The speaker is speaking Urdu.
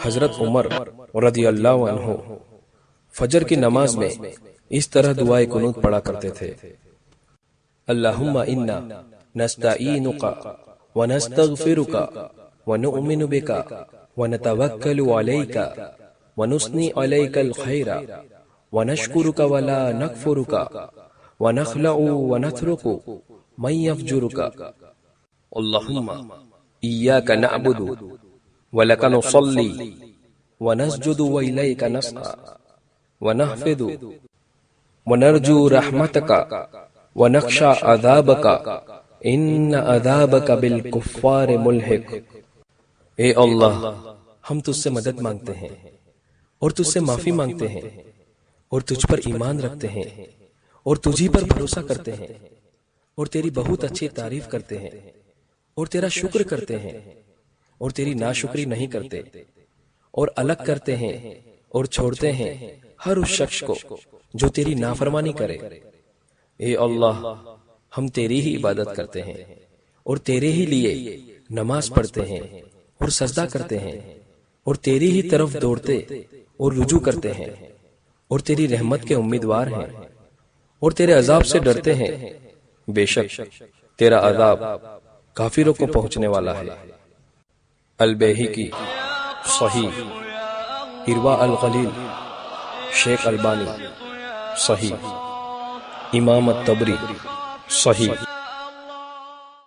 حضرت عمر رضی اللہ عنہ فجر کی نماز میں اس طرح دعائے قنوت پڑھا کرتے تھے: اللہم انا نستعینک ونستغفرک ونؤمن بک ونتوکل علیک ونثنی علیک الخیر ونشکرک ولا نکفرک ونخلع ونترک من یفجرک اللہم ایاک نعبد ولک نصلی ونسجد والیک نسعی ونحفظ ونرجو رحمتک ونخشى عذابک ان عذابک بالکفار ملحق۔ اے اللہ، ہم تجھ سے مدد مانگتے ہیں اور تجھ سے معافی مانگتے ہیں اور تجھ پر ایمان رکھتے ہیں اور تجھی پر بھروسہ کرتے ہیں اور تیری بہت اچھی تعریف کرتے ہیں اور تیرا شکر کرتے ہیں اور تیری ناشکری نہیں کرتے اور الگ کرتے ہیں اور چھوڑتے ہیں ہر اس شخص کو جو تیری نافرمانی کرے۔ اے اللہ، ہم تیری ہی عبادت کرتے ہیں اور تیرے ہی لیے نماز پڑھتے ہیں اور سجدہ کرتے ہیں اور تیری ہی طرف دوڑتے اور رجوع کرتے ہیں اور تیری رحمت کے امیدوار ہیں اور تیرے عذاب سے ڈرتے ہیں۔ بے شک تیرا عذاب کافروں کو پہنچنے والا ہے۔ البیہقی صحیح، ارواء الغلیل شیخ البانی صحیح، امام الطبری صحیح۔